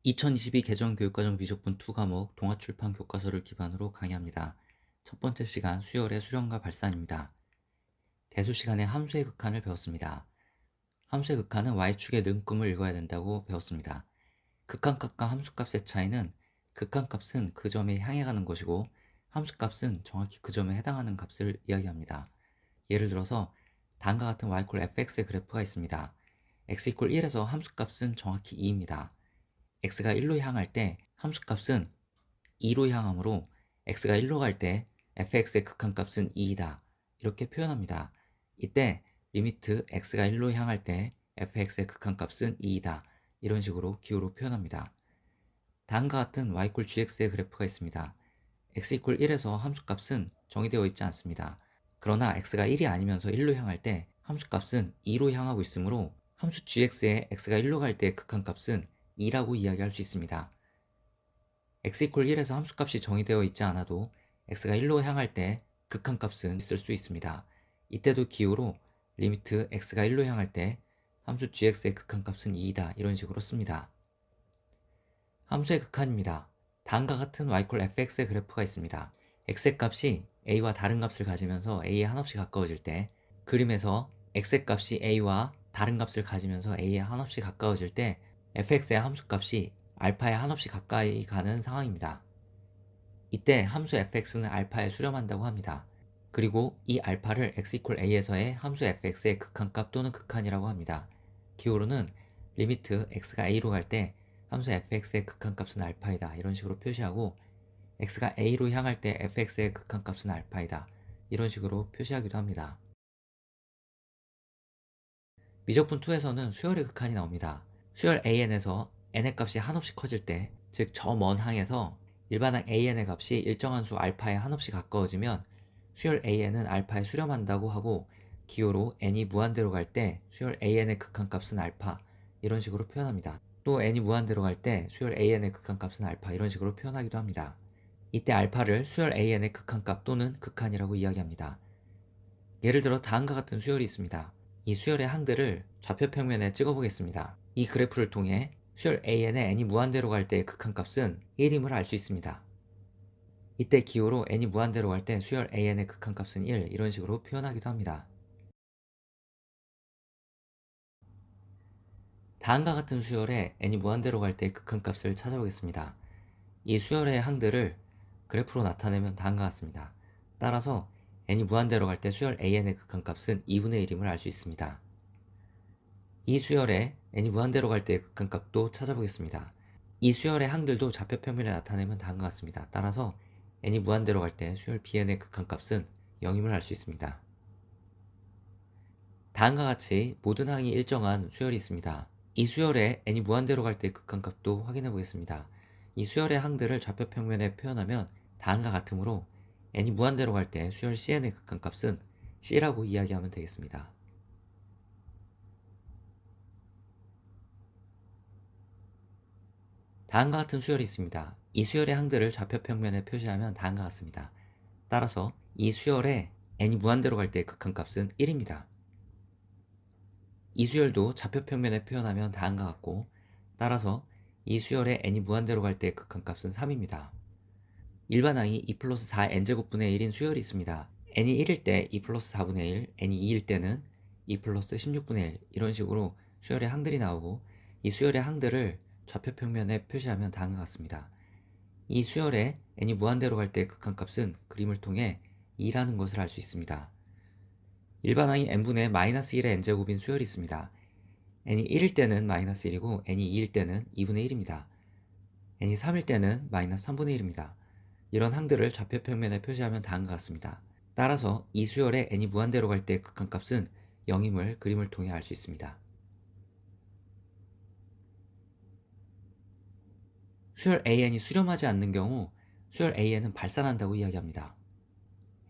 2022 개정 교육과정 미적분 2 과목 동아출판 교과서를 기반으로 강의합니다. 첫 번째 시간 수열의 수렴과 발산입니다. 대수 시간에 함수의 극한을 배웠습니다. 함수의 극한은 y축의 능금을 읽어야 된다고 배웠습니다. 극한값과 함수값의 차이는 극한값은 그 점에 향해 가는 것이고 함수값은 정확히 그 점에 해당하는 값을 이야기합니다. 예를 들어서 다음과 같은 y fx의 그래프가 있습니다. x 1에서 함수값은 정확히 2입니다. x가 1로 향할 때 함수값은 2로 향하므로 x가 1로 갈 때 fx의 극한값은 2이다. 이렇게 표현합니다. 이때 리미트 x가 1로 향할 때 fx의 극한값은 2이다. 이런 식으로 기호로 표현합니다. 다음과 같은 y gx의 그래프가 있습니다. x 1에서 함수값은 정의되어 있지 않습니다. 그러나 x가 1이 아니면서 1로 향할 때 함수값은 2로 향하고 있으므로 함수 gx의 x가 1로 갈 때 극한값은 2라고 이야기할 수 있습니다. x 1에서 함수값이 정의되어 있지 않아도 x가 1로 향할 때 극한값은 있을 수 있습니다. 이때도 기호로 리미트 x가 1로 향할 때 함수 gx의 극한값은 2이다. 이런 식으로 씁니다. 함수의 극한입니다. 다음과 같은 y fx의 그래프가 있습니다. x의 값이 a와 다른 값을 가지면서 a에 한없이 가까워질 때, 그림에서 x의 값이 a와 다른 값을 가지면서 a에 한없이 가까워질 때 fx의 함수값이 알파에 한없이 가까이 가는 상황입니다. 이때 함수 fx는 알파에 수렴한다고 합니다. 그리고 이 알파를 x a에서의 함수 fx의 극한값 또는 극한이라고 합니다. 기호로는 리미트 x가 a로 갈 때 함수 fx의 극한값은 알파이다. 이런 식으로 표시하고 x가 a로 향할 때 fx의 극한값은 알파이다. 이런 식으로 표시하기도 합니다. 미적분 2에서는 수열의 극한이 나옵니다. 수열 an에서 n의 값이 한없이 커질 때, 즉 저 먼 항에서 일반항 an의 값이 일정한 수 알파에 한없이 가까워지면 수열 an은 알파에 수렴한다고 하고, 기호로 n이 무한대로 갈 때 수열 an의 극한값은 알파, 이런 식으로 표현합니다. 또 n이 무한대로 갈 때 수열 an의 극한값은 알파, 이런 식으로 표현하기도 합니다. 이때 알파를 수열 an의 극한값 또는 극한이라고 이야기합니다. 예를 들어 다음과 같은 수열이 있습니다. 이 수열의 항들을 좌표 평면에 찍어보겠습니다. 이 그래프를 통해 수열 an의 n이 무한대로 갈 때의 극한값은 1임을 알 수 있습니다. 이때 기호로 n이 무한대로 갈 때 수열 an의 극한값은 1, 이런 식으로 표현하기도 합니다. 다음과 같은 수열에 n이 무한대로 갈 때의 극한값을 찾아보겠습니다. 이 수열의 항들을 그래프로 나타내면 다음과 같습니다. 따라서 n이 무한대로 갈 때 수열 an의 극한값은 2분의 1임을 알 수 있습니다. 이 수열에 n이 무한대로 갈 때의 극한값도 찾아보겠습니다. 이 수열의 항들도 좌표 평면에 나타내면 다음과 같습니다. 따라서 n이 무한대로 갈 때 수열 bn의 극한값은 0임을 알 수 있습니다. 다음과 같이 모든 항이 일정한 수열이 있습니다. 이 수열에 n이 무한대로 갈 때의 극한값도 확인해 보겠습니다. 이 수열의 항들을 좌표 평면에 표현하면 다음과 같으므로 n이 무한대로 갈 때 수열 cn의 극한값은 c라고 이야기하면 되겠습니다. 다음과 같은 수열이 있습니다. 이 수열의 항들을 좌표 평면에 표시하면 다음과 같습니다. 따라서 이 수열에 n이 무한대로 갈 때의 극한값은 1입니다. 이 수열도 좌표 평면에 표현하면 다음과 같고, 따라서 이 수열에 n이 무한대로 갈 때의 극한값은 3입니다. 일반항이 2 플러스 4 n제곱분의 1인 수열이 있습니다. n이 1일 때 2 플러스 4분의 1, n이 2일 때는 2 플러스 16분의 1, 이런 식으로 수열의 항들이 나오고, 이 수열의 항들을 좌표 평면에 표시하면 다음과 같습니다. 이 수열에 n이 무한대로 갈 때의 극한값은 그림을 통해 2라는 것을 알 수 있습니다. 일반항이 n분의 마이너스 1의 n제곱인 수열이 있습니다. n이 1일 때는 마이너스 1이고 n이 2일 때는 2분의 1입니다. n이 3일 때는 마이너스 3분의 1입니다. 이런 항들을 좌표 평면에 표시하면 다음과 같습니다. 따라서 이 수열에 n이 무한대로 갈 때의 극한값은 0임을 그림을 통해 알 수 있습니다. 수열 an이 수렴하지 않는 경우 수열 an은 발산한다고 이야기합니다.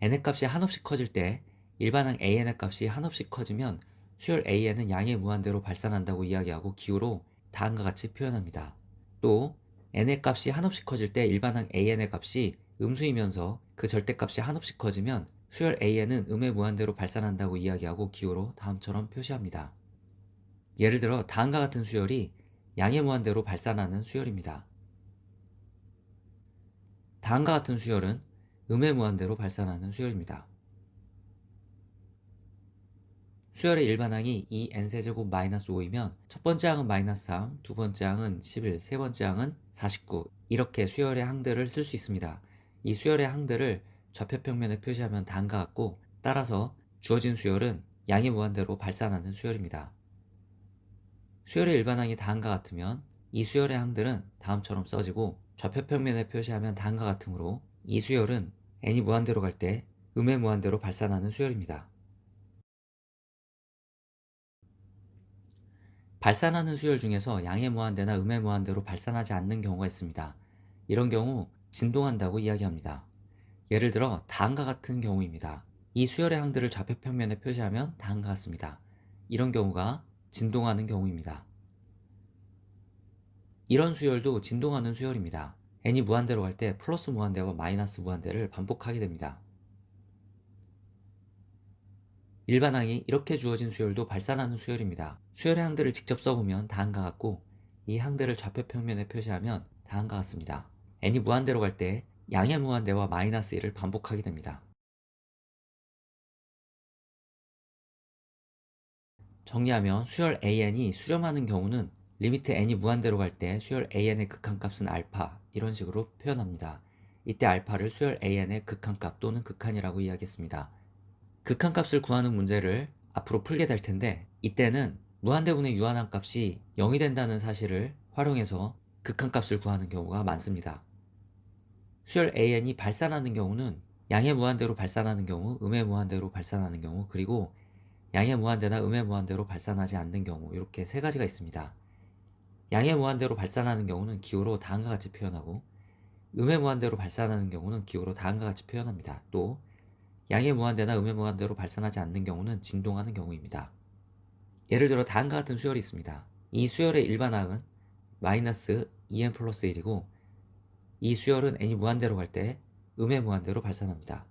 n의 값이 한없이 커질 때 일반항 an의 값이 한없이 커지면 수열 an은 양의 무한대로 발산한다고 이야기하고 기호로 다음과 같이 표현합니다. 또 n의 값이 한없이 커질 때 일반항 an의 값이 음수이면서 그 절대값이 한없이 커지면 수열 an은 음의 무한대로 발산한다고 이야기하고 기호로 다음처럼 표시합니다. 예를 들어 다음과 같은 수열이 양의 무한대로 발산하는 수열입니다. 다음과 같은 수열은 음의 무한대로 발산하는 수열입니다. 수열의 일반항이 2n세제곱 마이너스 5이면 첫 번째 항은 마이너스 3, 두 번째 항은 11, 세 번째 항은 49 이렇게 수열의 항들을 쓸 수 있습니다. 이 수열의 항들을 좌표평면에 표시하면 다음과 같고 따라서 주어진 수열은 양의 무한대로 발산하는 수열입니다. 수열의 일반항이 다음과 같으면 이 수열의 항들은 다음처럼 써지고 좌표평면에 표시하면 다음과 같으므로 이 수열은 n이 무한대로 갈 때 음의 무한대로 발산하는 수열입니다. 발산하는 수열 중에서 양의 무한대나 음의 무한대로 발산하지 않는 경우가 있습니다. 이런 경우 진동한다고 이야기합니다. 예를 들어 다음과 같은 경우입니다. 이 수열의 항들을 좌표평면에 표시하면 다음과 같습니다. 이런 경우가 진동하는 경우입니다. 이런 수열도 진동하는 수열입니다. n이 무한대로 갈 때 플러스 무한대와 마이너스 무한대를 반복하게 됩니다. 일반항이 이렇게 주어진 수열도 발산하는 수열입니다. 수열의 항들을 직접 써보면 다음과 같고 이 항들을 좌표평면에 표시하면 다음과 같습니다. n이 무한대로 갈 때 양의 무한대와 마이너스 1을 반복하게 됩니다. 정리하면 수열 an이 수렴하는 경우는 리미트 n이 무한대로 갈 때 수열 an의 극한값은 알파 이런 식으로 표현합니다. 이때 알파를 수열 an의 극한값 또는 극한이라고 이야기했습니다. 극한값을 구하는 문제를 앞으로 풀게 될 텐데 이때는 무한대분의 유한한 값이 0이 된다는 사실을 활용해서 극한값을 구하는 경우가 많습니다. 수열 an이 발산하는 경우는 양의 무한대로 발산하는 경우, 음의 무한대로 발산하는 경우, 그리고 양의 무한대나 음의 무한대로 발산하지 않는 경우 이렇게 세 가지가 있습니다. 양의 무한대로 발산하는 경우는 기호로 다음과 같이 표현하고 음의 무한대로 발산하는 경우는 기호로 다음과 같이 표현합니다. 또 양의 무한대나 음의 무한대로 발산하지 않는 경우는 진동하는 경우입니다. 예를 들어 다음과 같은 수열이 있습니다. 이 수열의 일반항은 마이너스 2n 플러스 1이고 이 수열은 n이 무한대로 갈 때 음의 무한대로 발산합니다.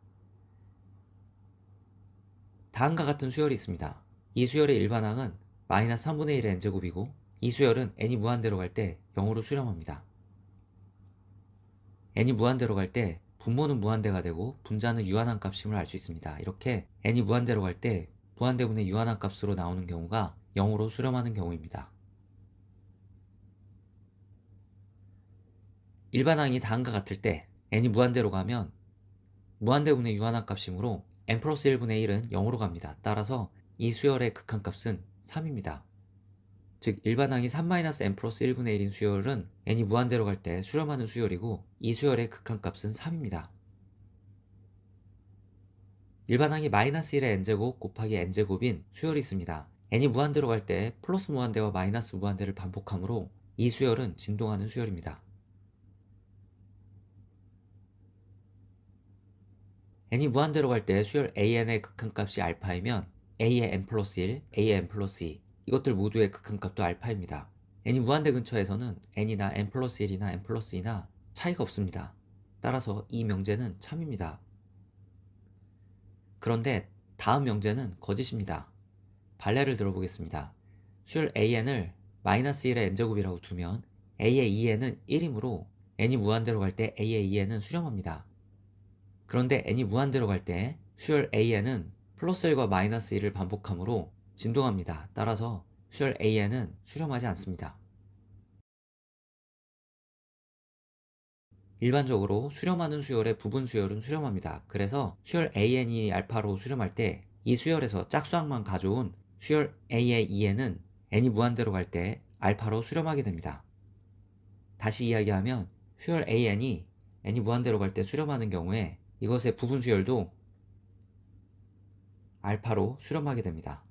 다음과 같은 수열이 있습니다. 이 수열의 일반항은 마이너스 3분의 1의 n제곱이고 이 수열은 n이 무한대로 갈 때 0으로 수렴합니다. n이 무한대로 갈 때 분모는 무한대가 되고 분자는 유한한 값임을 알 수 있습니다. 이렇게 n이 무한대로 갈 때 무한대분의 유한한 값으로 나오는 경우가 0으로 수렴하는 경우입니다. 일반항이 다음과 같을 때 n이 무한대로 가면 무한대분의 유한한 값이므로 n 플러스 1분의 1은 0으로 갑니다. 따라서 이 수열의 극한값은 3입니다. 즉 일반항이 3-n 플러스 1분의 1인 수열은 n이 무한대로 갈 때 수렴하는 수열이고 이 수열의 극한값은 3입니다. 일반항이 마이너스 1의 n제곱 곱하기 n제곱인 수열이 있습니다. n이 무한대로 갈 때 플러스 무한대와 마이너스 무한대를 반복하므로 이 수열은 진동하는 수열입니다. n이 무한대로 갈 때 수열 an의 극한값이 알파이면 a의 n 플러스 1, a의 n 플러스 2 이것들 모두의 극한값도 알파입니다. n이 무한대 근처에서는 n이나 n 플러스 1이나 n 플러스 2나 차이가 없습니다. 따라서 이 명제는 참입니다. 그런데 다음 명제는 거짓입니다. 발례를 들어보겠습니다. 수열 an을 마이너스 1의 n제곱이라고 두면 a의 2n은 1이므로 n이 무한대로 갈 때 a의 2n은 수렴합니다. 그런데 n이 무한대로 갈 때 수열 an은 플러스 1과 마이너스 1을 반복하므로 진동합니다. 따라서 수열 an은 수렴하지 않습니다. 일반적으로 수렴하는 수열의 부분 수열은 수렴합니다. 그래서 수열 an이 알파로 수렴할 때 이 수열에서 짝수항만 가져온 수열 a의 2n은 n이 무한대로 갈 때 알파로 수렴하게 됩니다. 다시 이야기하면 수열 an이 n이 무한대로 갈 때 수렴하는 경우에 이것의 부분 수열도 알파로 수렴하게 됩니다.